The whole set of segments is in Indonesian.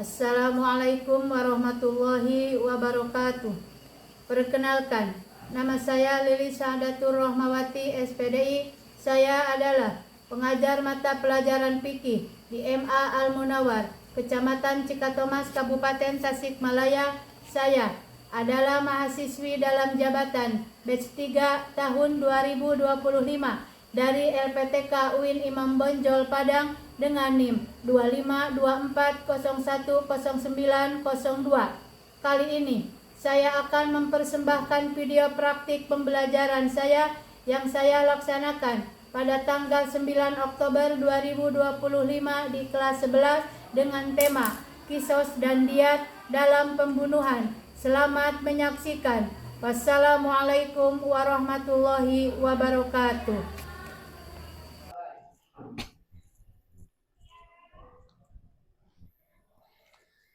Assalamualaikum warahmatullahi wabarakatuh. Perkenalkan, nama saya Lili Sahdatur Rohmawati, SPDI. Saya adalah pengajar mata pelajaran fikih di MA Al-Munawwar, Kecamatan Cikatomas, Kabupaten Tasikmalaya. Saya adalah mahasiswi dalam jabatan batch 3 tahun 2025 dari LPTK UIN Imam Bonjol Padang dengan NIM 2524010902. Kali ini saya akan mempersembahkan video praktik pembelajaran saya yang saya laksanakan pada tanggal 9 Oktober 2025 di kelas 11 dengan tema Qisas dan Diyat dalam Pembunuhan. Selamat menyaksikan. Wassalamualaikum warahmatullahi wabarakatuh.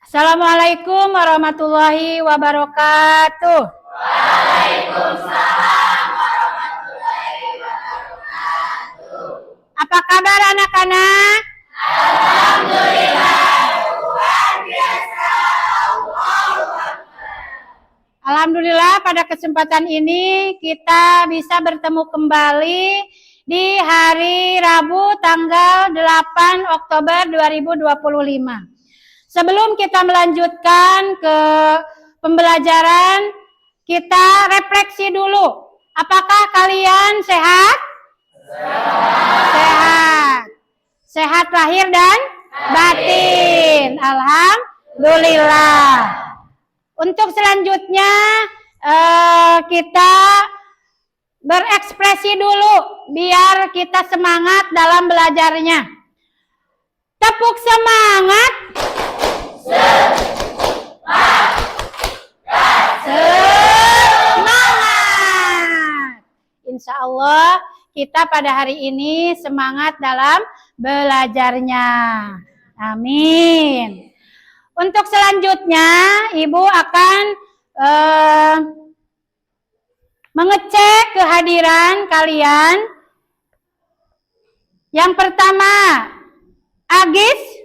Assalamualaikum warahmatullahi wabarakatuh. Waalaikumsalam warahmatullahi wabarakatuh. Apa kabar anak-anak? Alhamdulillah, luar biasa. Alhamdulillah, pada kesempatan ini kita bisa bertemu kembali di hari Rabu tanggal 8 Oktober 2025. Sebelum kita melanjutkan ke pembelajaran, kita refleksi dulu. Apakah kalian sehat? Sehat. Sehat lahir dan batin. Alhamdulillah. Untuk selanjutnya kita berekspresi dulu biar kita semangat dalam belajarnya. Tepuk semangat. Semangat. Insya Allah kita pada hari ini semangat dalam belajarnya. Amin. Untuk selanjutnya Ibu akan mengecek kehadiran kalian. Yang pertama, Agis,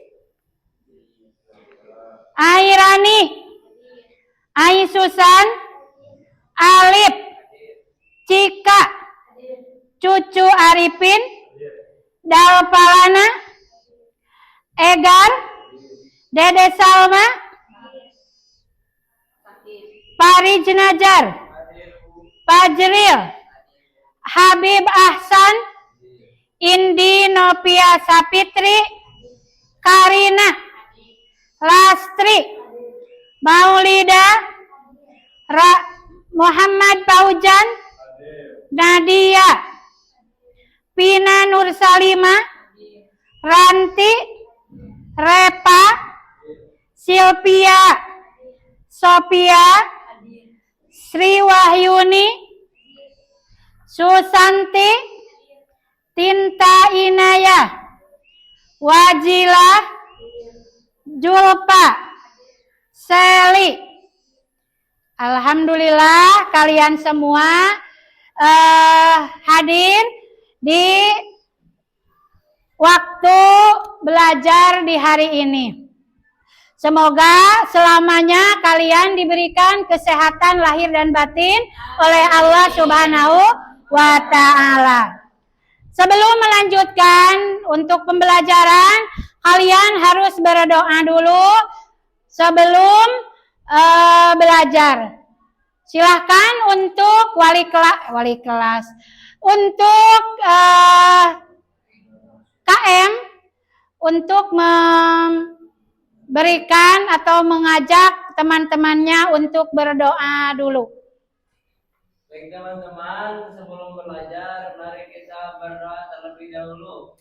Airani, Ai Susan, Alip, Cika, Cucu Arifin, Dalpalana, Egar, Dede Salma, Farid Najar, Fajril, Habib Ahsan, Indi Novia Sapitri, Karina, Lastri, Maulida, Muhammad Paujan, Nadia, Pina Nursalima, Ranti, Repa, Silvia, Sophia, Sri Wahyuni, Susanti, Tinta Inayah, Wajilah, Julpa, Seli. Alhamdulillah kalian semua hadir di waktu belajar di hari ini. Semoga selamanya kalian diberikan kesehatan lahir dan batin oleh Allah Subhanahu wa Ta'ala. Sebelum melanjutkan untuk pembelajaran, kalian harus berdoa dulu sebelum belajar. Silahkan untuk wali kelas, untuk KM, untuk memberikan atau mengajak teman-temannya untuk berdoa dulu. Baik teman-teman, sebelum belajar, mari kita berdoa terlebih dahulu.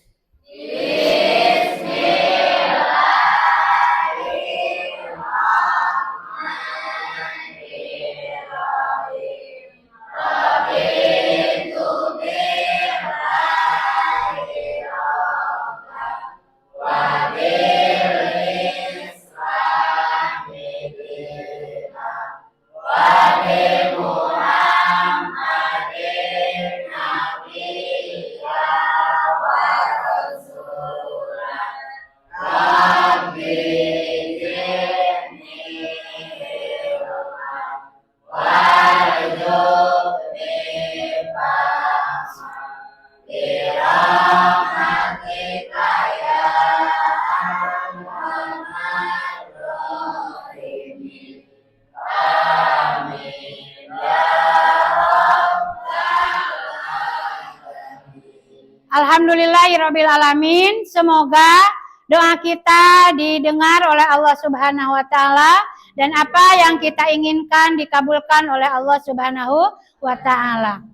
Alhamdulillahirabbil alamin. Semoga doa kita didengar oleh Allah Subhanahu wa taala dan apa yang kita inginkan dikabulkan oleh Allah Subhanahu wa taala.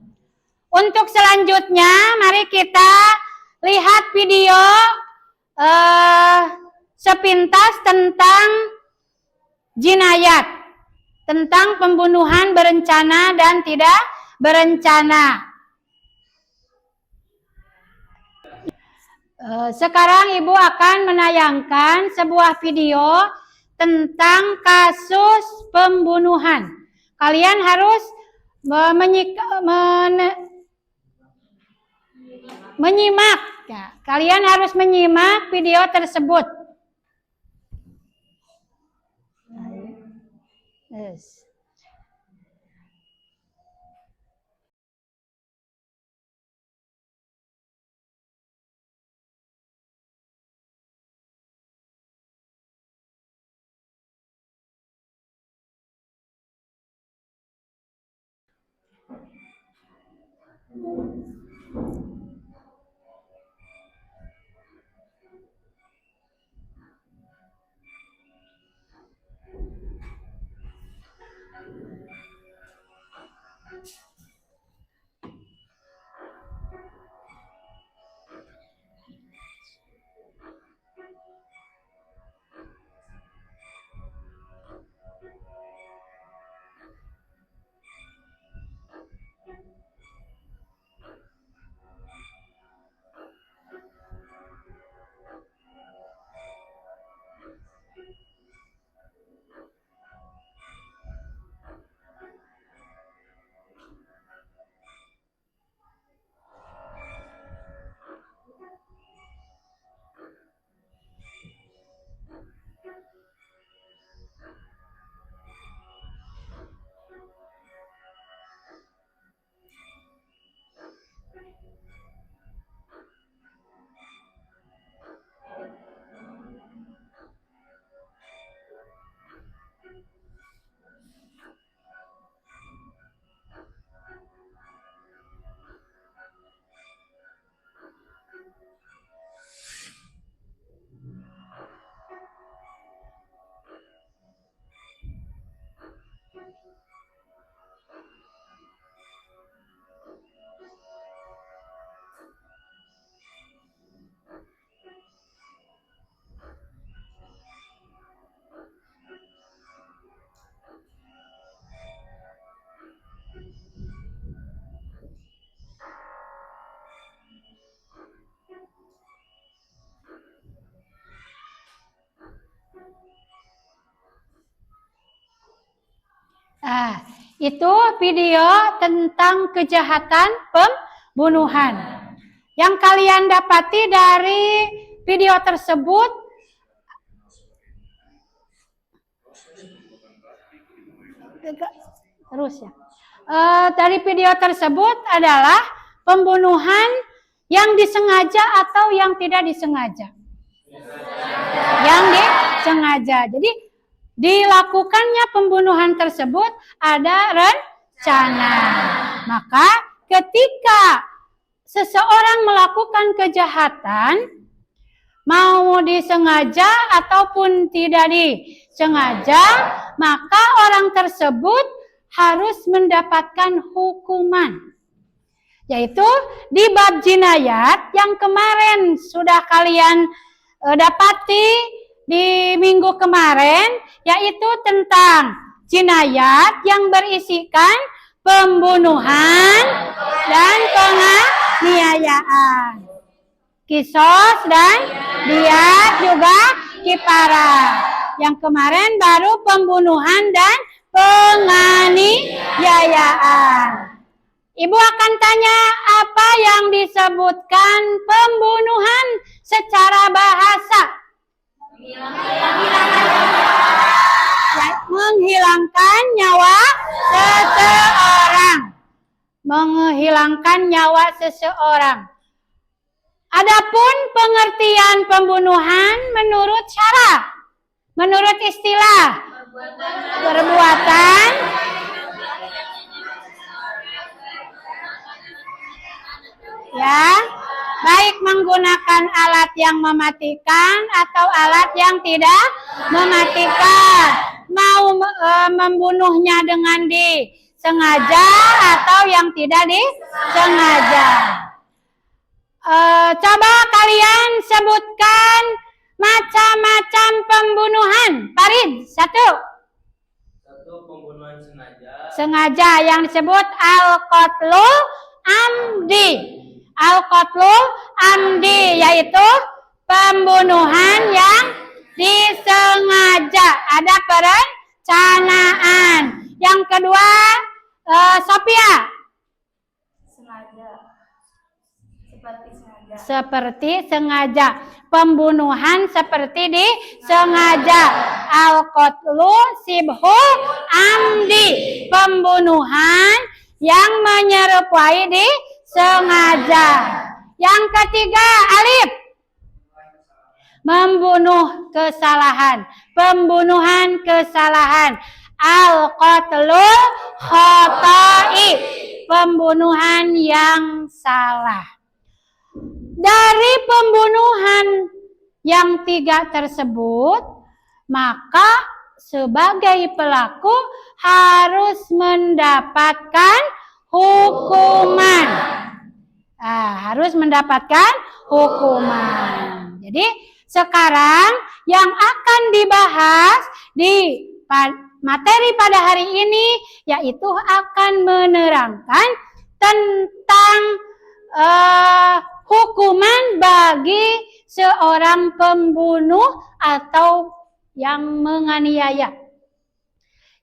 Untuk selanjutnya mari kita lihat video sepintas tentang jinayat, tentang pembunuhan berencana dan tidak berencana. Sekarang Ibu akan menayangkan sebuah video tentang kasus pembunuhan. Kalian harus menyimak. Ya, kalian harus menyimak video tersebut. Yes. Itu video tentang kejahatan pembunuhan. Yang kalian dapati dari video tersebut dari video tersebut adalah pembunuhan yang disengaja atau yang tidak disengaja. Yang disengaja. Jadi dilakukannya pembunuhan tersebut ada rencana. Maka ketika seseorang melakukan kejahatan, mau disengaja ataupun tidak disengaja, maka orang tersebut harus mendapatkan hukuman. Yaitu di bab jinayat yang kemarin sudah kalian dapati di minggu kemarin, yaitu tentang jinayat yang berisikan pembunuhan dan penganiayaan, kisos dan diat juga kifarah. Yang kemarin baru pembunuhan dan penganiayaan. Ibu akan tanya apa yang disebutkan pembunuhan secara bahasa. Menghilangkan nyawa seseorang. Menghilangkan nyawa seseorang. Adapun pengertian pembunuhan menurut syara, menurut istilah perbuatan ya baik menggunakan alat yang mematikan atau alat yang tidak mematikan. Mau membunuhnya dengan disengaja atau yang tidak disengaja. Coba kalian sebutkan macam-macam pembunuhan. Farid, satu. Satu, pembunuhan sengaja. Sengaja yang disebut al-qatlu amdi. Al-qatlu amdi yaitu pembunuhan yang disengaja. Ada perencanaan. Yang kedua, Sophia. Sengaja. Seperti sengaja. Seperti sengaja. Pembunuhan seperti disengaja. Al-qatlu sibhu amdi. Pembunuhan yang menyerupai disengaja. Yang ketiga, Alif. Membunuh kesalahan. Pembunuhan kesalahan. Al-qatlu khotai. Pembunuhan yang salah. Dari pembunuhan yang tiga tersebut, maka sebagai pelaku harus mendapatkan hukuman. Harus mendapatkan hukuman. Jadi sekarang yang akan dibahas di materi pada hari ini yaitu akan menerangkan tentang hukuman bagi seorang pembunuh atau yang menganiaya.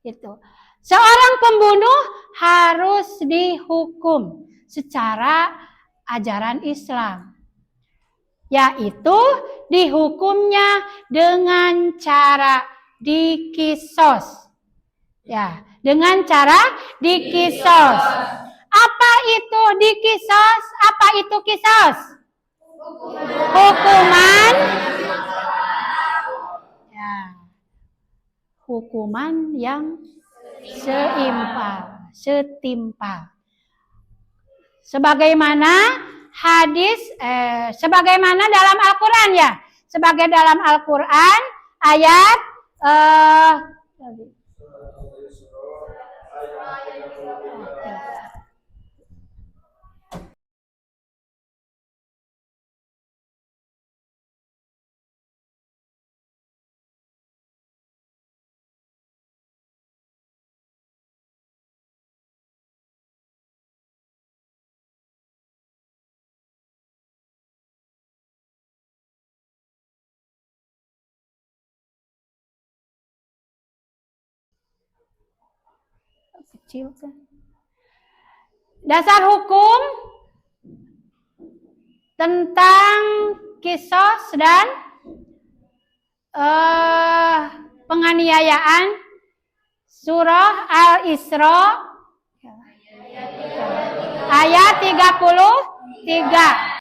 Itu. Seorang pembunuh harus dihukum secara ajaran Islam. Yaitu dihukumnya dengan cara dikisos. Ya, dengan cara dikisos. Apa itu dikisos? Apa itu kisos? Hukuman. Ya. Hukuman yang setimpal. Sebagaimana hadis, sebagaimana dalam Al-Quran ya. Sebagai dalam Al-Quran ayat kecil kan. Dasar hukum tentang kisos dan penganiayaan surah Al-Isra ayat 33.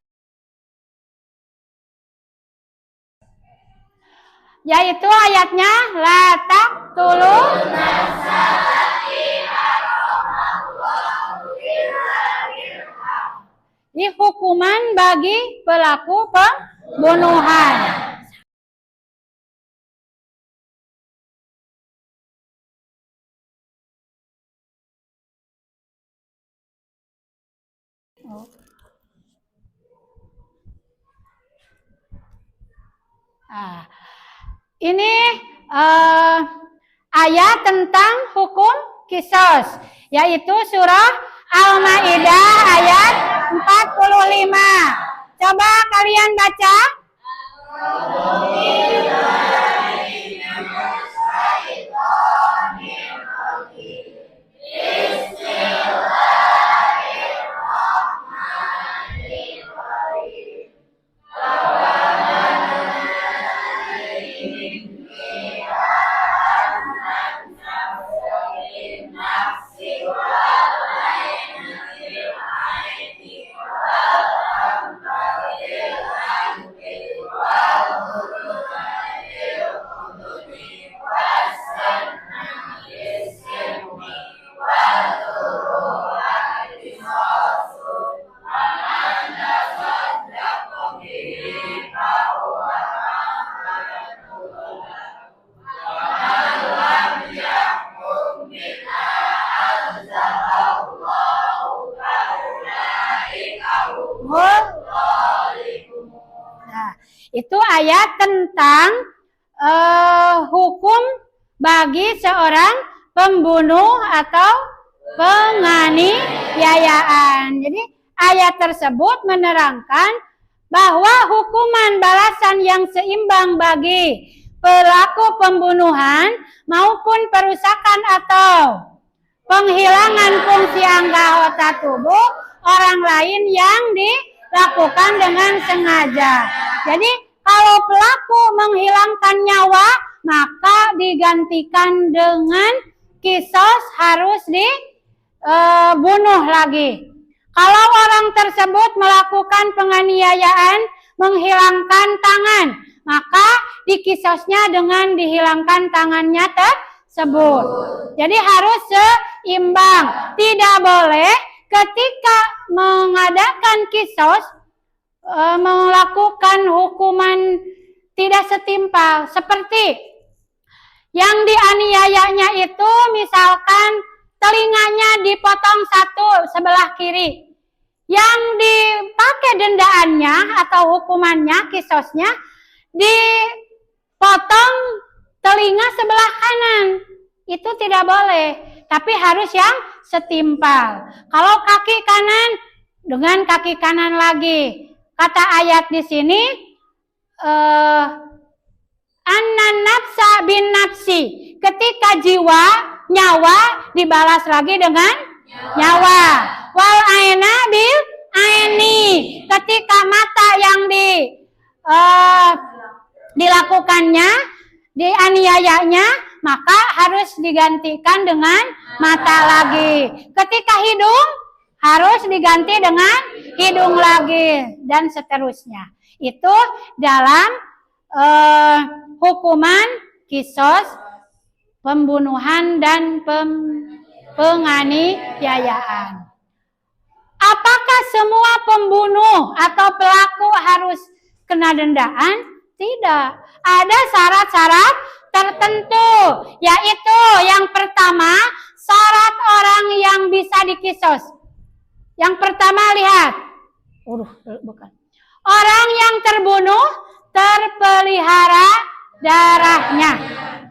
Yaitu ayatnya la taqtulu ini hukuman bagi pelaku pembunuhan. Ini ayat tentang hukum kisos, yaitu surah Al-Maidah ayat 45. Coba kalian baca. Itu ayat tentang hukum bagi seorang pembunuh atau penganiayaan. Jadi ayat tersebut menerangkan bahwa hukuman balasan yang seimbang bagi pelaku pembunuhan maupun perusakan atau penghilangan fungsi anggota tubuh orang lain yang dilakukan dengan sengaja. Jadi kalau pelaku menghilangkan nyawa, maka digantikan dengan kisos, harus dibunuh lagi. Kalau orang tersebut melakukan penganiayaan, menghilangkan tangan, maka dikisosnya dengan dihilangkan tangannya tersebut. Jadi harus seimbang. Tidak boleh ketika mengadakan kisos melakukan hukuman tidak setimpal. Seperti yang dianiayanya itu misalkan telinganya dipotong satu sebelah kiri. Yang dipakai dendaannya atau hukumannya, kisosnya, dipotong telinga sebelah kanan. Itu tidak boleh. Tapi harus yang setimpal. Kalau kaki kanan dengan kaki kanan lagi. Kata ayat di sini, annan nafsa bin nafsi. Ketika jiwa, nyawa dibalas lagi dengan nyawa. Wal aina bil aini. Ketika mata yang dilakukannya, dianiayanya, maka harus digantikan dengan mata lagi. Ketika hidung, harus diganti dengan hidung lagi, dan seterusnya. Itu dalam hukuman kisos pembunuhan dan penganiayaan. Apakah semua pembunuh atau pelaku harus kena dendaan? Tidak. Ada syarat-syarat tertentu, yaitu yang pertama, syarat orang yang bisa dikisos. Yang pertama, lihat. Bukan. Orang yang terbunuh terpelihara darahnya.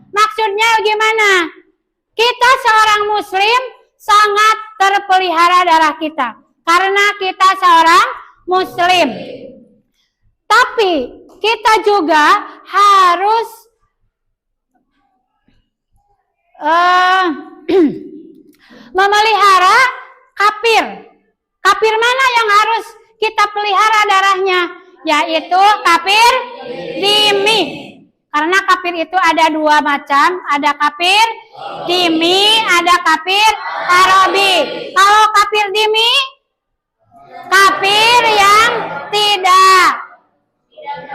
Maksudnya gimana? Kita seorang muslim sangat terpelihara darah kita. Karena kita seorang muslim. Tapi kita juga harus memelihara kafir. Kafir mana yang harus kita pelihara darahnya? Yaitu kafir dhimmi. Karena kafir itu ada dua macam. Ada kafir dhimmi, ada kafir harbi. Kalau kafir dhimmi, kafir yang tidak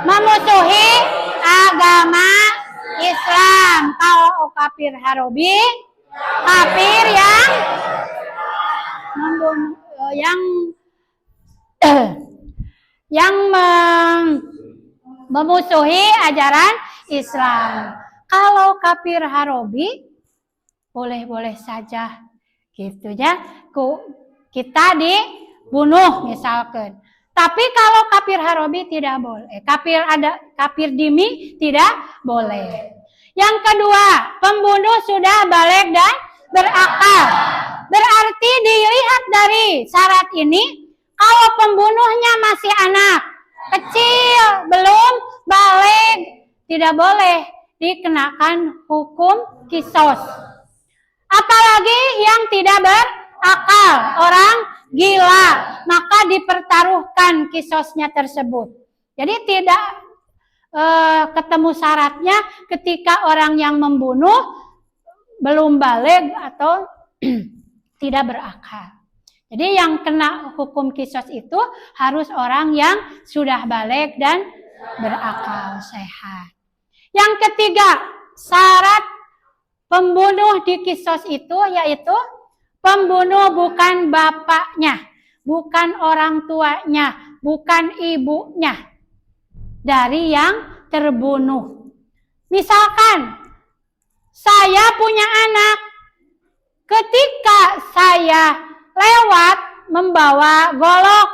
memusuhi agama Islam. Kalau kafir harbi, kafir yang membunuh, yang memusuhi ajaran Islam. Kalau kafir harobi, boleh-boleh saja gitu ya, kita dibunuh misalkan. Tapi kalau kafir harobi tidak boleh. Kafir dhimmi tidak boleh. Yang kedua, pembunuh sudah baligh dan berakal. Berarti dilihat dari syarat ini, kalau pembunuhnya masih anak kecil, belum baligh, tidak boleh dikenakan hukum kisos. Apalagi yang tidak berakal, orang gila, maka dipertaruhkan kisosnya tersebut. Jadi tidak ketemu syaratnya ketika orang yang membunuh belum baligh atau tidak berakal. Jadi yang kena hukum kisos itu harus orang yang sudah baligh dan berakal sehat. Yang ketiga, syarat pembunuh di kisos itu yaitu pembunuh bukan bapaknya, bukan orang tuanya, bukan ibunya dari yang terbunuh. Misalkan saya punya anak, ketika saya lewat membawa golok,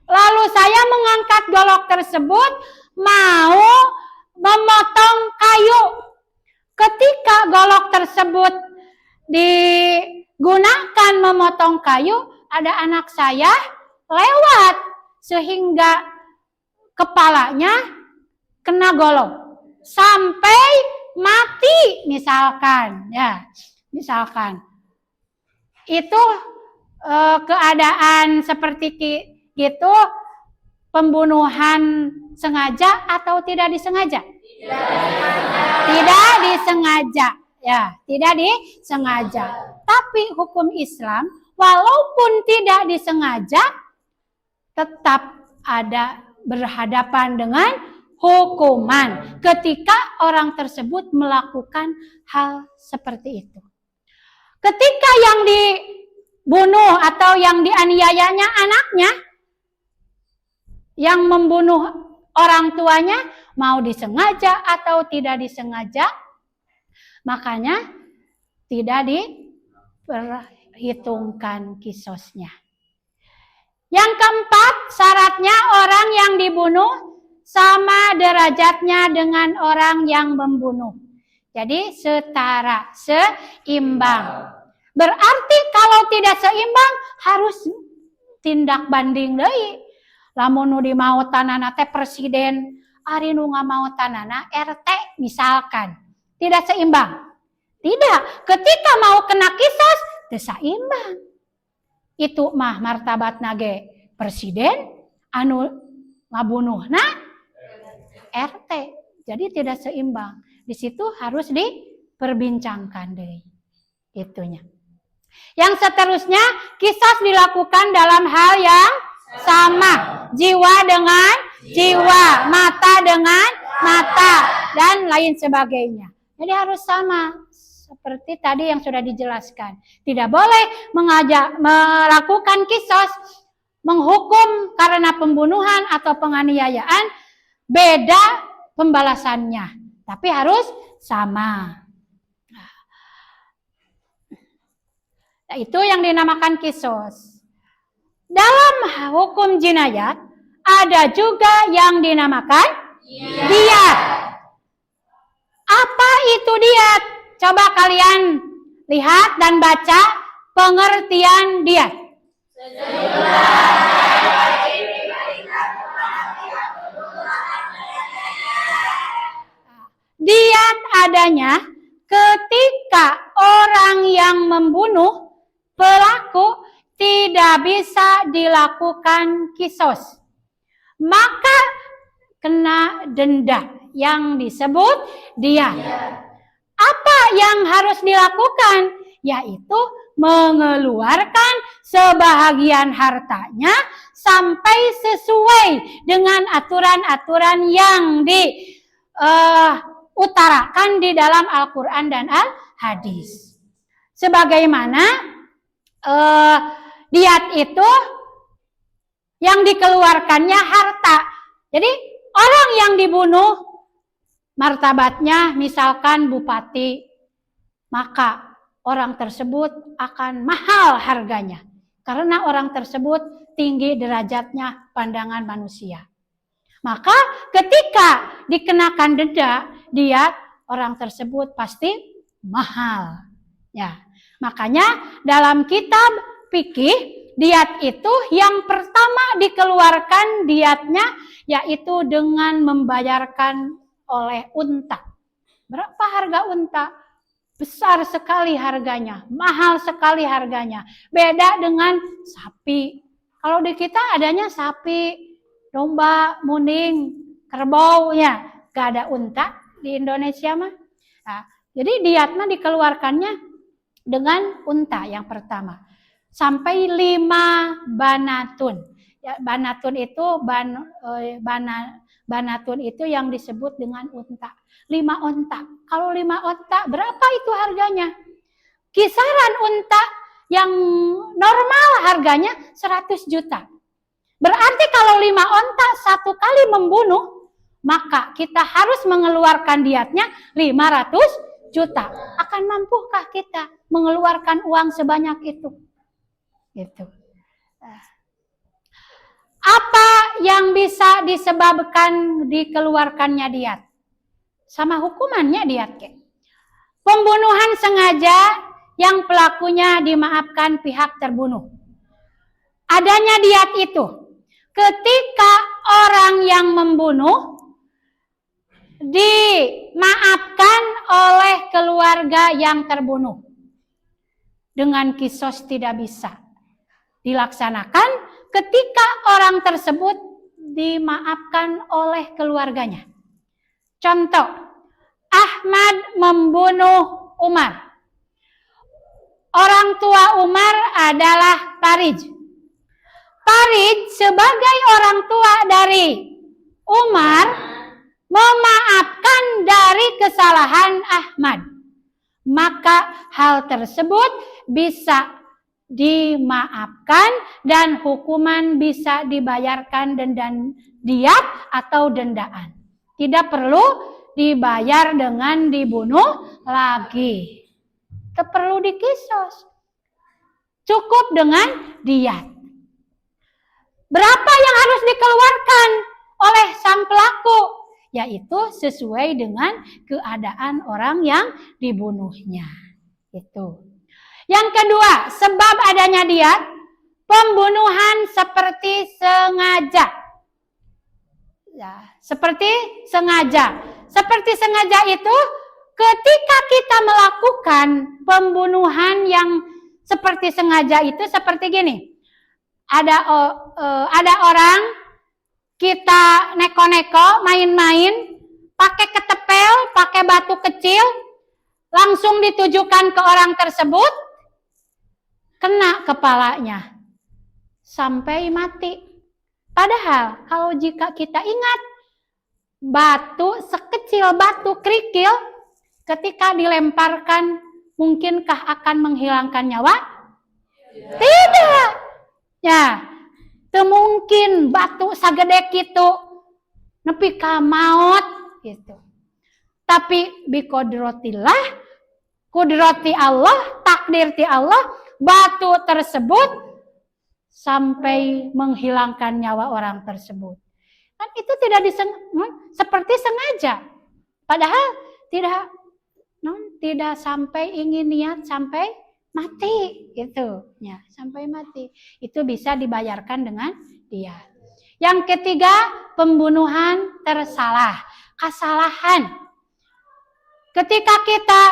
lalu saya empat golok tersebut mau memotong kayu. Ketika golok tersebut digunakan memotong kayu, ada anak saya lewat sehingga kepalanya kena golok sampai mati misalkan, ya, misalkan. Itu keadaan seperti itu pembunuhan sengaja atau tidak disengaja? Tidak disengaja, ya, tidak disengaja. Tapi hukum Islam walaupun tidak disengaja tetap ada berhadapan dengan hukuman ketika orang tersebut melakukan hal seperti itu. Ketika yang dibunuh atau yang dianiayanya anaknya, yang membunuh orang tuanya, mau disengaja atau tidak disengaja, makanya tidak diperhitungkan kisosnya. Yang keempat, syaratnya orang yang dibunuh sama derajatnya dengan orang yang membunuh. Jadi setara, seimbang. Berarti kalau tidak seimbang harus tindak banding deui. Lamun nu dimautanana teh presiden, ari nu ngamautanana RT misalkan. Tidak seimbang. Tidak, ketika mau kena kisos teu saimbang. Itu mah martabatna ge presiden, anu ngabunuhna RT. Jadi tidak seimbang. Di situ harus diperbincangkan deui itunya. Yang seterusnya, kisos dilakukan dalam hal yang sama. Jiwa dengan jiwa, mata dengan mata, dan lain sebagainya. Jadi harus sama. Seperti tadi yang sudah dijelaskan. Tidak boleh melakukan kisos, menghukum karena pembunuhan atau penganiayaan, beda pembalasannya. Tapi harus sama. Nah, itu yang dinamakan kisos. Dalam hukum jinayat, ada juga yang dinamakan diyat. Apa itu diyat? Coba kalian lihat dan baca pengertian diyat. Diyat adanya ketika orang yang membunuh pelaku tidak bisa dilakukan kisos, maka kena denda yang disebut diyat. Apa yang harus dilakukan? Yaitu mengeluarkan sebahagian hartanya sampai sesuai dengan aturan-aturan yang diutarakan di dalam Al-Quran dan Al-Hadis. Sebagaimana diyat itu yang dikeluarkannya harta. Jadi orang yang dibunuh martabatnya misalkan bupati, maka orang tersebut akan mahal harganya. Karena orang tersebut tinggi derajatnya pandangan manusia. Maka ketika dikenakan denda, diyat, orang tersebut pasti mahal. Ya, makanya dalam kitab fikih, diyat itu yang pertama dikeluarkan diyatnya yaitu dengan membayarkan oleh unta. Berapa harga unta? Besar sekali harganya, mahal sekali harganya. Beda dengan sapi. Kalau di kita adanya sapi, domba, muning, kerbau, ya, gak ada unta di Indonesia mah. Nah, jadi diyat mah dikeluarkannya dengan unta yang pertama. Sampai 5 banatun. Ya, banatun itu banatun itu yang disebut dengan unta. 5 unta. Kalau 5 unta berapa itu harganya? Kisaran unta yang normal harganya 100 juta. Berarti kalau 5 unta satu kali membunuh, maka kita harus mengeluarkan diyatnya 500 juta. Akan mampukah kita mengeluarkan uang sebanyak itu? Gitu. Apa yang bisa disebabkan dikeluarkannya diat. Sama hukumannya diat ke. Pembunuhan sengaja yang pelakunya dimaafkan pihak terbunuh. Adanya diat itu ketika orang yang membunuh dimaafkan oleh keluarga yang terbunuh. Dengan kisos tidak bisa dilaksanakan ketika orang tersebut dimaafkan oleh keluarganya. Contoh, Ahmad membunuh Umar. Orang tua Umar adalah Parij. Parij sebagai orang tua dari Umar memaafkan dari kesalahan Ahmad. Maka hal tersebut bisa dimaafkan dan hukuman bisa dibayarkan dan diat atau dendaan. Tidak perlu dibayar dengan dibunuh lagi. Tidak perlu dikisos. Cukup dengan diat. Berapa yang harus dikeluarkan oleh sang pelaku? Yaitu sesuai dengan keadaan orang yang dibunuhnya. Itu. Yang kedua, sebab adanya diat, pembunuhan seperti sengaja. Ya, seperti sengaja. Seperti sengaja itu ketika kita melakukan pembunuhan yang seperti sengaja itu seperti gini. Ada orang kita neko-neko, main-main, pakai ketepel, pakai batu kecil, langsung ditujukan ke orang tersebut, kena kepalanya, sampai mati. Padahal kalau jika kita ingat, batu sekecil batu kerikil, ketika dilemparkan, mungkinkah akan menghilangkan nyawa? Tidak. Ya, mungkin batu sagede kitu nepi ka maut gitu. Tapi biqodratillah, kudrati Allah, takdir ti Allah, batu tersebut sampai menghilangkan nyawa orang tersebut. Kan itu tidak seperti sengaja. Padahal tidak sampai ingin niat sampai mati gitu. Ya, sampai mati. Itu bisa dibayarkan dengan diat. Yang ketiga, pembunuhan tersalah, kesalahan. Ketika kita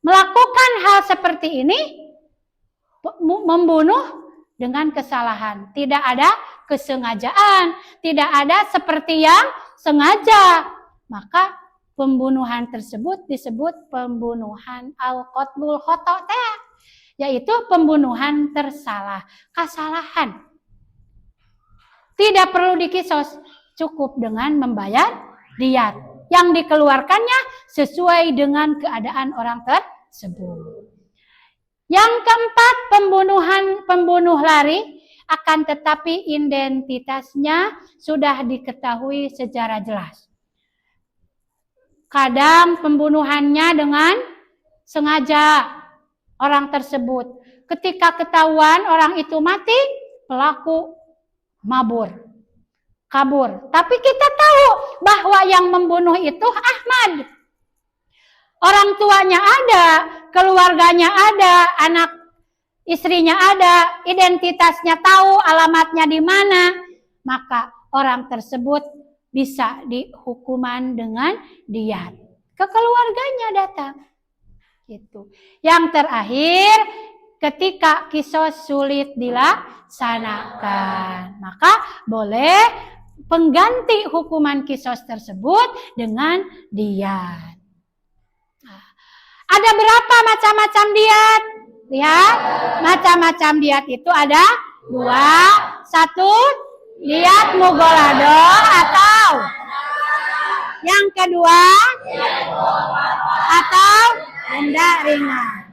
melakukan hal seperti ini, membunuh dengan kesalahan. Tidak ada kesengajaan, tidak ada seperti yang sengaja. Maka pembunuhan tersebut disebut pembunuhan al-qatlul khata', yaitu pembunuhan tersalah, kesalahan. Tidak perlu dikisos, cukup dengan membayar diat yang dikeluarkannya sesuai dengan keadaan orang tersebut. Yang keempat, pembunuh lari, akan tetapi identitasnya sudah diketahui secara jelas. Kadang pembunuhannya dengan sengaja orang tersebut. Ketika ketahuan orang itu mati, pelaku kabur. Tapi kita tahu bahwa yang membunuh itu Ahmad. Orang tuanya ada, keluarganya ada, anak istrinya ada, identitasnya tahu, alamatnya di mana. Maka orang tersebut bisa dihukuman dengan diat. Ke keluarganya datang. Gitu. Yang terakhir, ketika kisos sulit dilaksanakan, maka boleh pengganti hukuman kisos tersebut dengan diat. Nah, ada berapa macam-macam diat? Lihat, macam-macam diat itu ada 2. 1, diat mugolado atau yang kedua atau denda ringan.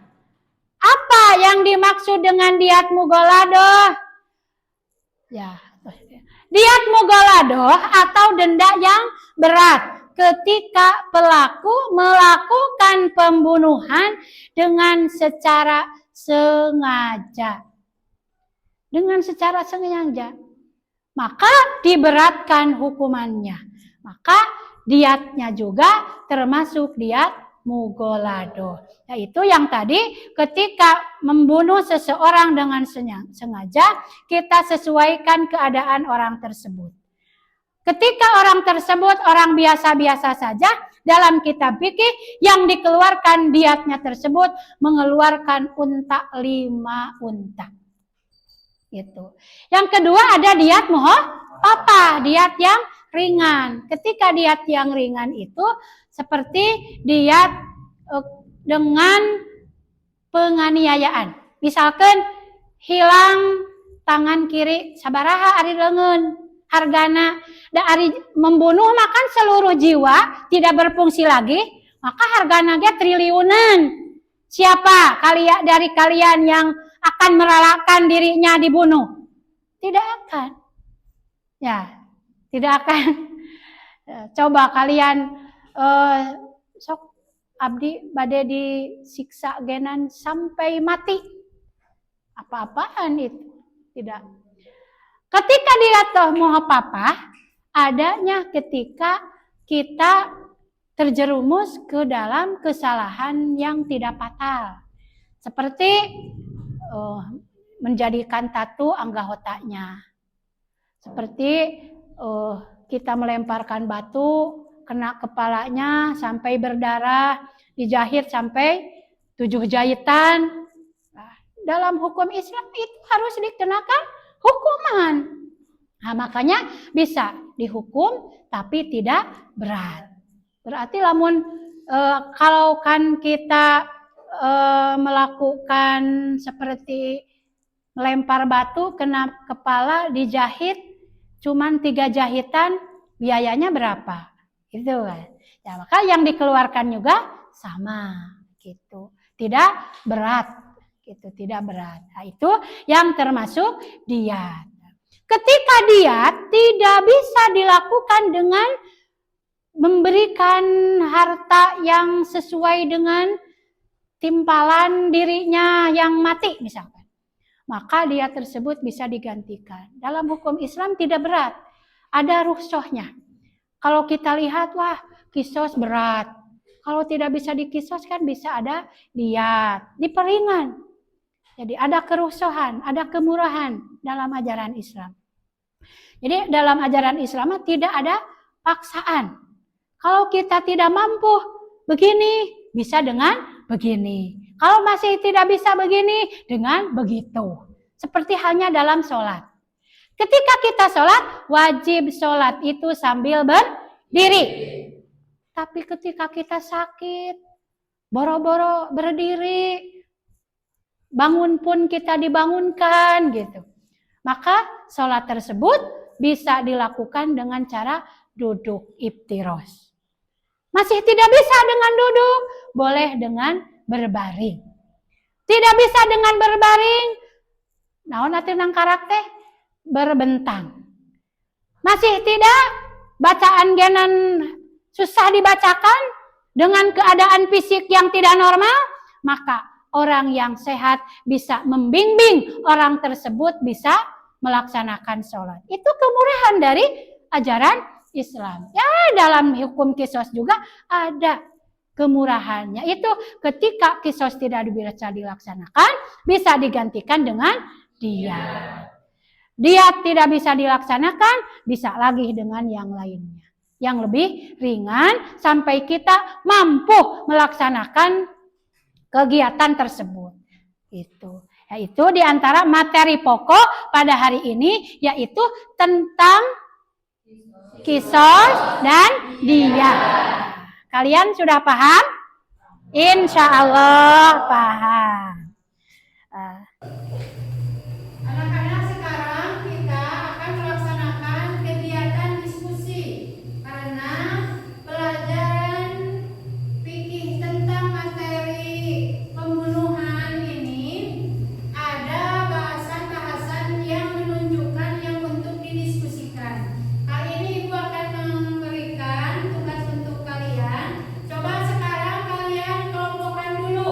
Apa yang dimaksud dengan diat mugolado? Ya, diat mugolado atau denda yang berat ketika pelaku melakukan pembunuhan dengan secara sengaja. Dengan secara sengaja. maka diberatkan hukumannya. Maka diatnya juga termasuk diat mugolado. Yaitu yang tadi ketika membunuh seseorang dengan sengaja, kita sesuaikan keadaan orang tersebut. Ketika orang tersebut orang biasa-biasa saja, dalam kitab fikih yang dikeluarkan diatnya tersebut mengeluarkan unta 5 unta. Gitu. Yang kedua ada diat papa, diat yang ringan. Ketika diat yang ringan itu seperti diat dengan penganiayaan. Misalkan hilang tangan kiri sabaraha ari leungeun hargana da ari membunuh makan seluruh jiwa tidak berfungsi lagi, maka hargana ge triliunan. Siapa dari kalian yang akan merelakan dirinya dibunuh? Tidak akan. Ya, tidak akan. Coba kalian sok abdi bade disiksa genan sampai mati. Apa-apaan itu? Tidak. Ketika dia toh moho papa, adanya ketika kita terjerumus ke dalam kesalahan yang tidak fatal. Seperti menjadikan tato anggotanya. Seperti kita melemparkan batu, kena kepalanya sampai berdarah, dijahit sampai 7 jahitan. Nah, dalam hukum Islam itu harus dikenakan hukuman. Nah, makanya bisa dihukum tapi tidak berat. Berarti lamun kalau kan kita melakukan seperti melempar batu kena kepala dijahit cuman 3 jahitan, biayanya berapa? Itu kan. Ya, maka yang dikeluarkan juga sama gitu. Tidak berat. Gitu, tidak berat. Nah, itu yang termasuk diat. Ketika diat tidak bisa dilakukan dengan memberikan harta yang sesuai dengan timpalan dirinya yang mati misalkan, maka diat tersebut bisa digantikan. Dalam hukum Islam tidak berat, ada rukhsahnya. Kalau kita lihat, wah kisos berat, kalau tidak bisa dikisos kan bisa ada diat, diperingan. Jadi ada kerusuhan, ada kemurahan dalam ajaran Islam. Jadi dalam ajaran Islam tidak ada paksaan. Kalau kita tidak mampu begini, bisa dengan begini. Kalau masih tidak bisa begini, dengan begitu. Seperti halnya dalam sholat. Ketika kita sholat, wajib sholat itu sambil berdiri. Tapi ketika kita sakit, boro-boro berdiri, bangun pun kita dibangunkan gitu. Maka sholat tersebut bisa dilakukan dengan cara duduk iftiros. Masih tidak bisa dengan duduk, boleh dengan berbaring. Tidak bisa dengan berbaring, naon atuh nang karakter berbentang. Masih tidak, bacaan genan susah dibacakan dengan keadaan fisik yang tidak normal, maka orang yang sehat bisa membimbing orang tersebut bisa melaksanakan sholat. Itu kemurahan dari ajaran Islam. Ya, dalam hukum kisos juga ada kemurahannya. Itu ketika kisos tidak bisa dilaksanakan, bisa digantikan dengan diat. Diat tidak bisa dilaksanakan, bisa lagi dengan yang lainnya. Yang lebih ringan sampai kita mampu melaksanakan kegiatan tersebut. Itu. Yaitu diantara materi pokok pada hari ini yaitu tentang kisos dan diat. Kalian sudah paham? Insya Allah paham. Anak-anak, sekarang kita akan melaksanakan kegiatan diskusi karena pelajaran fikih tentang materi pembunuhan ini ada bahasan-bahasan yang menunjukkan yang untuk didiskusikan. Kali ini Ibu akan memberikan tugas untuk kalian. Coba sekarang kalian kelompokkan dulu.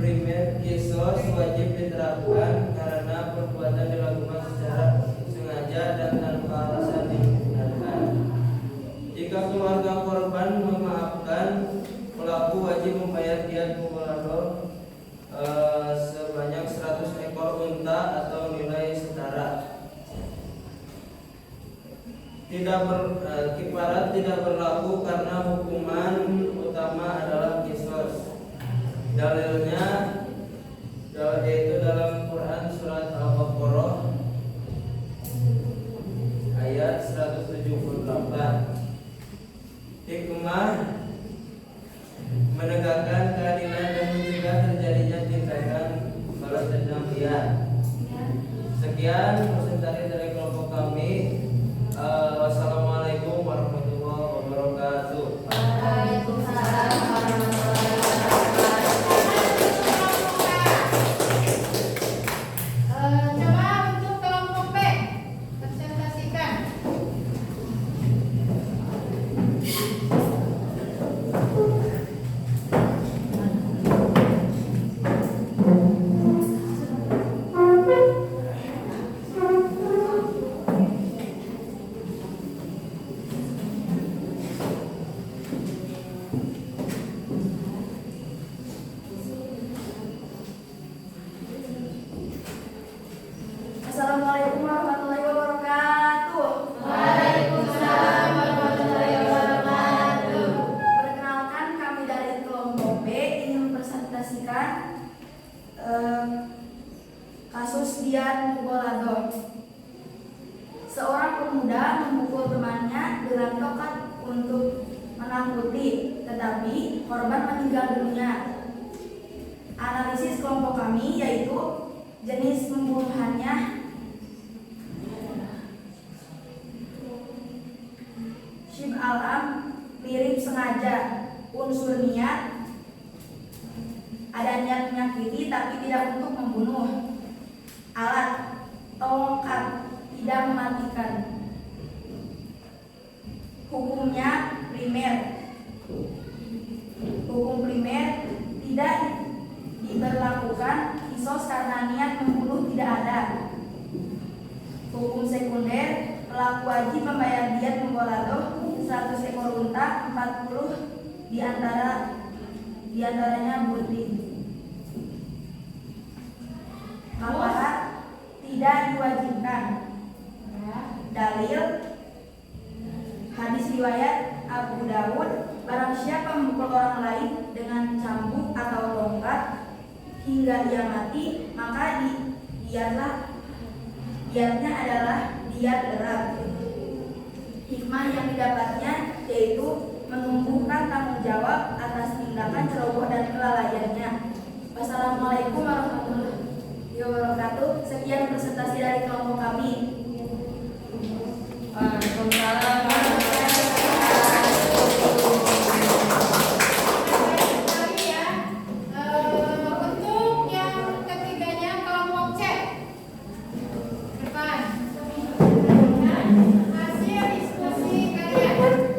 primer kisos wajib diterapkan karena perbuatan dilakukan secara sengaja dan tanpa alasan yang dibenarkan. Jika keluarga korban memaafkan, pelaku wajib membayar diat mubalaghah sebanyak 100 ekor unta atau nilai setara. Kifarat tidak berlaku karena hukuman utama adalah kisos. Dalilnya yaitu dalam Quran surat Al-Baqarah ayat 178. Hikmah menegakkan keadilan dan mencegah terjadinya tindakan balas dendam liar. Sekian presentasi dari kelompok kami. Wassalamualaikum warahmatullahi wabarakatuh. Waalaikumsalam warahmatullahi wabarakatuh. Coba untuk kelompok B, presentasikan. Assalamualaikum warahmatullahi wabarakatuh. Waalaikumsalam warahmatullahi wabarakatuh. Perkenalkan, kami dari kelompok B ingin mempresentasikan kasus diat mubalaghah. Seorang pemuda memukul temannya dengan tongkat untuk menakuti, tetapi korban meninggal dunia. Analisis kelompok kami yaitu jenis pembunuhannya syib alam, mirip sengaja, unsur niat, ada niat menyakiti tapi tidak untuk membunuh, alat, tongkat, tidak mematikan. Hukumnya primer. Hukum primer tidak diberlakukan kisos karena niat membunuh tidak ada. Hukum sekunder, pelaku wajib membayar diat mubalaghah 100 ekor unta, 40 diantaranya butir. Kafarat tidak diwajibkan. Dalil hadis riwayat Abu Dawud, barang siapa memukul orang lain dengan cambuk atau tongkat hingga ia mati, maka diatnya adalah diat berat. Hikmah yang didapatnya yaitu menumbuhkan tanggung jawab atas tindakan ceroboh dan kelalaiannya. Wassalamualaikum warahmatullahi wabarakatuh. Sekian presentasi dari kelompok kami. Waalaikumsalam. Untuk yang ketiganya kelompok C. Depan. Hasil diskusi kalian.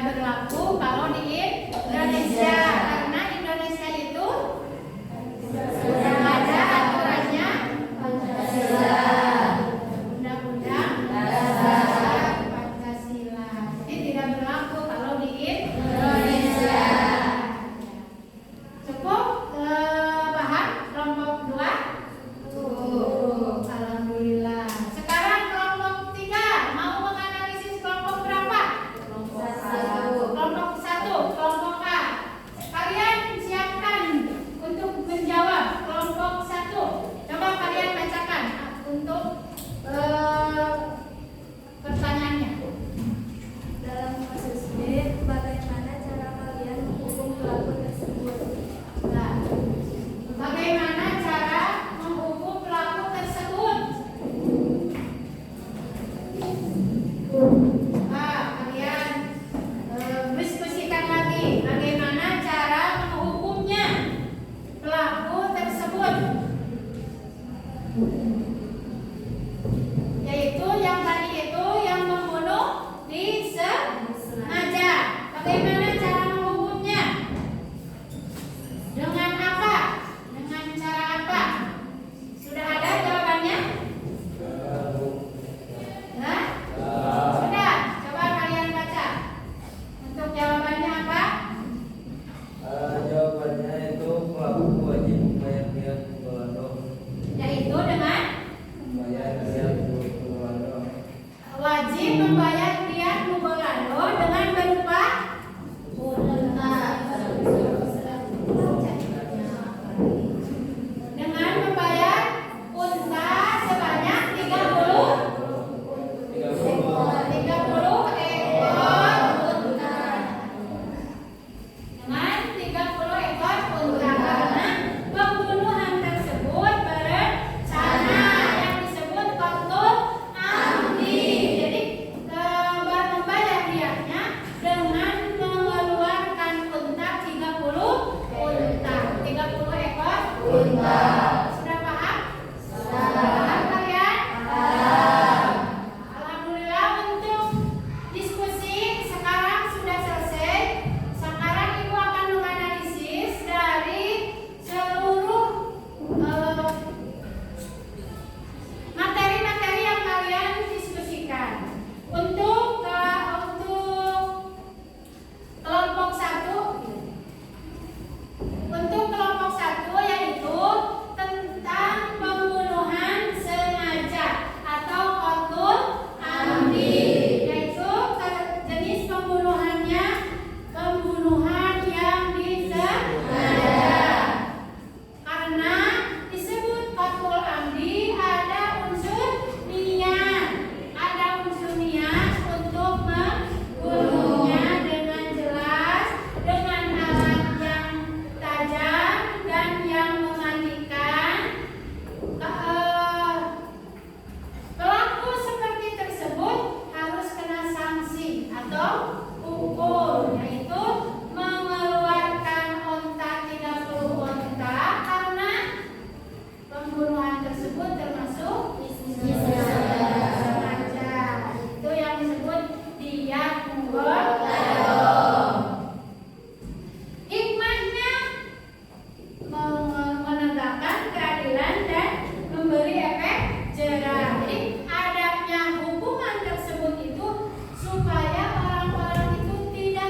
tidak berlaku kalau di Indonesia karena Indonesia itu sudah ada aturannya Undang-Undang Dasar Pancasila. Jadi tidak berlaku kalau di Indonesia. Cukup paham kelompok 2? Alhamdulillah. Sekarang kelompok 3 mau menganalisis kelompok berapa? Kelompok 1, kelompok A. Kalian siapkan untuk menjawab kelompok 1. Coba kalian bacakan untuk pertanyaannya. Dalam kasus B, bagaimana cara kalian menghukum pelaku tersebut? Nah, bagaimana cara menghukum pelaku tersebut? Kalian diskusikan lagi bagaimana cara menghukumnya pelaku tersebut. Yaitu yang tadi itu yang membunuh disengaja. Bagaimana cara menghukumnya? Dengan apa? Dengan cara apa? Sudah ada jawabannya? Hah? Sudah. Coba kalian baca. Untuk jawabannya apa? Jawabannya itu pelaku wajib membayar diat Mugolando. Yaitu dengan Membayar diat Mugolando. wajib membayar diat Mugolando dengan berupa dengan membayar unta sebanyak 30 ekor unta. Dengan 30 ekor unta karena pembunuhan tersebut berencana yang disebut qatlul amdi. Jadi membayar diatnya dengan mengeluarkan unta 30 ekor unta. Sudah paham? Paham kalian? Alhamdulillah untuk diskusi sekarang sudah selesai. Sekarang Ibu akan menganalisis dari seluruh materi-materi yang kalian diskusikan. Untuk kelompok 1, untuk kelompok 1 yaitu tentang pembunuhan sengaja atau qatlul amdi, yaitu jenis pembunuhannya pembunuhan yang disengaja. Karena disebut qatlul amdi ada unsur niat, untuk membunuhnya dengan jelas, dengan alat yang tajam dan yang mematikan. Pelaku seperti tersebut harus kena sanksi atau hukum, yaitu mengeluarkan unta 30 unta karena pembunuhan tersebut termasuk sengaja. Itu yang disebut diat Mugolando. Hikmahnya menegakkan keadilan dan memberi efek jerah. Jadi adanya hukuman tersebut itu supaya orang-orang itu tidak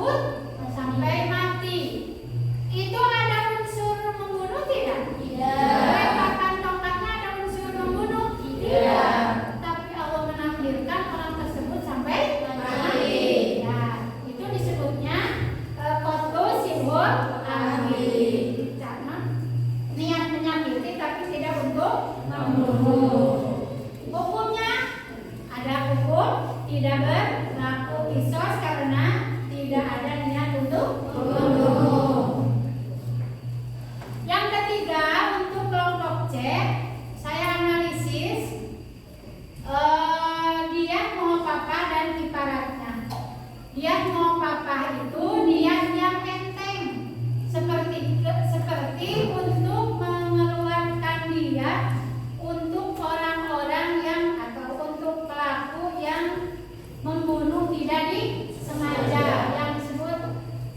tersebut sampai mati. Itu ada unsur membunuh tidak? Melemparkan tongkatnya ada unsur membunuh? Tidak. Tapi Allah menakdirkan orang tersebut sampai mati. Nah, itu disebutnya qatlu shibhul amdi. Karena niat menyakiti tapi tidak untuk membunuh. Hukumnya ada hukum tidak berlaku qisas karena tidak ada niat untuk membunuh. Yang ketiga, untuk kelompok C, saya analisis dia mau papa dan kiparatnya. Dia mau papa itu niat yang enteng, seperti untuk mengeluarkan dia untuk orang-orang yang atau untuk pelaku yang membunuh tidak disengaja, yang disebut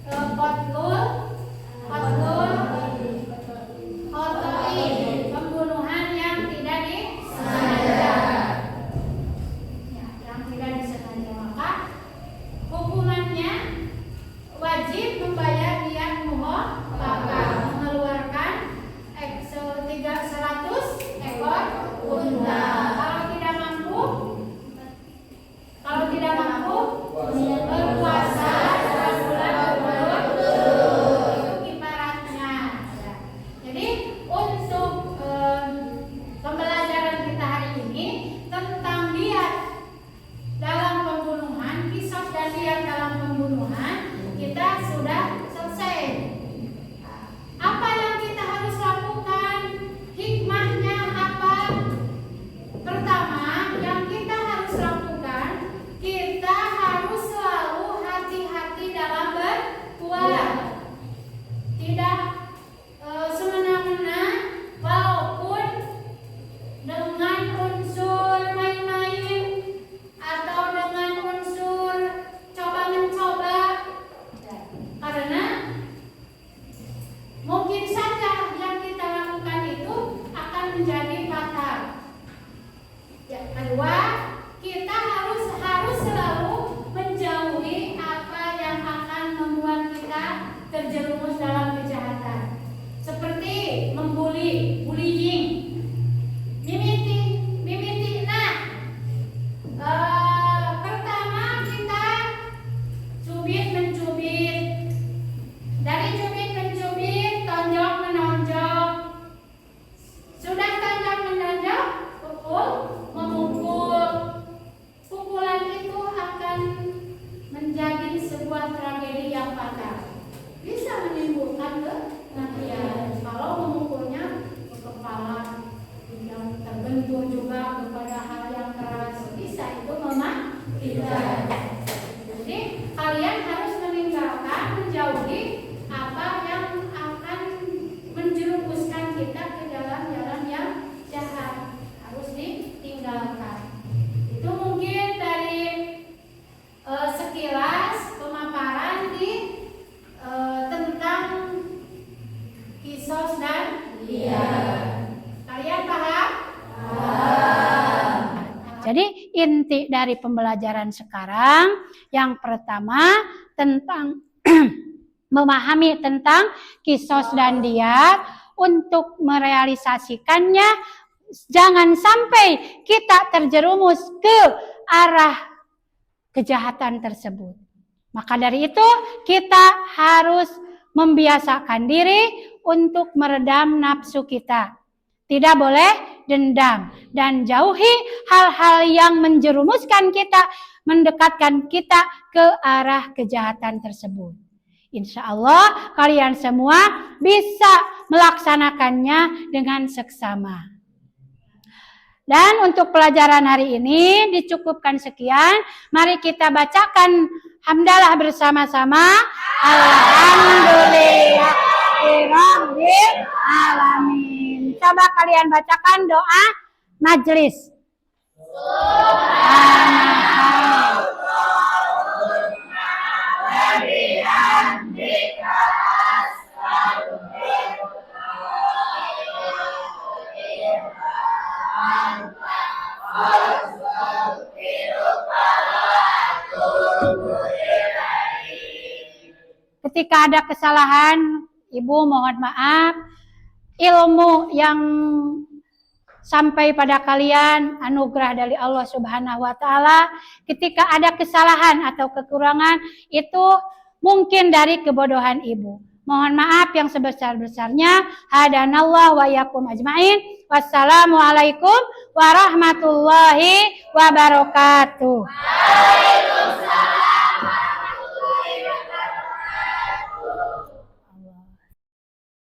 qatlul khotoi, pembunuhan yang tidak disengaja. Ya, yang tidak disengaja, maka hukumannya wajib membayar diat muhafafah, mengeluarkan 100 ekor unta. Kalau tidak mampu berpuasa sebulan berturut-turut, itu kiparatnya. Jadi untuk pembelajaran kita hari ini tentang diat dalam pembunuhan, qisas dan diat dalam pembunuhan kita sudah selesai. Apa yang kita harus lakukan? Hikmahnya apa? Pertama, yang kita harus lakukan, kita harus selalu hati-hati dalam berbuat. Tidak semena-mena, walaupun dengan unsur main-main atau dengan unsur coba-mencoba. Karena mungkin saja yang kita lakukan itu akan menjadi fatal. Yang kedua, kita harus selalu menjauhi apa yang akan membuat kita terjerumus dalam kejahatan, seperti membuli, bullying, mimiti. Nah, pertama kita cubit-mencubit, dari cubit-mencubit, tonjok-menonjok. Sudah tonjok-menonjok, memukul. Pukulan itu akan menjadi sebuah tragedi yang fatal. Bisa menimbulkan kematian. Kalau memukulnya ke kepala, yang terbentur juga kepada hal yang keras, bisa itu mematikan. Jadi kalian harus meninggalkan, menjauhi apa yang akan menjerumuskan kita ke jalan-jalan yang jahat. Harus ditinggalkan. Itu mungkin dari sekilas pemaparan tentang qisas dan diat. Kalian paham? Jadi inti dari pembelajaran sekarang yang pertama tentang memahami tentang qisas dan diat. Untuk merealisasikannya jangan sampai kita terjerumus ke arah kejahatan tersebut. Maka dari itu kita harus membiasakan diri untuk meredam nafsu kita. Tidak boleh dendam dan jauhi hal-hal yang menjerumuskan kita, mendekatkan kita ke arah kejahatan tersebut. Insya Allah kalian semua bisa melaksanakannya dengan seksama. Dan untuk pelajaran hari ini dicukupkan sekian. Mari kita bacakan hamdalah bersama-sama. Alhamdulillah rabbil alamin. Coba kalian bacakan doa majelis. ketika ada kesalahan, Ibu mohon maaf. Ilmu yang sampai pada kalian anugerah dari Allah Subhanahu wa taala. Ketika ada kesalahan atau kekurangan itu mungkin dari kebodohan Ibu. Mohon maaf yang sebesar-besarnya. Hadanallah wa yakum ajmain. Wassalamualaikum warahmatullahi wabarakatuh. Waalaikumsalam.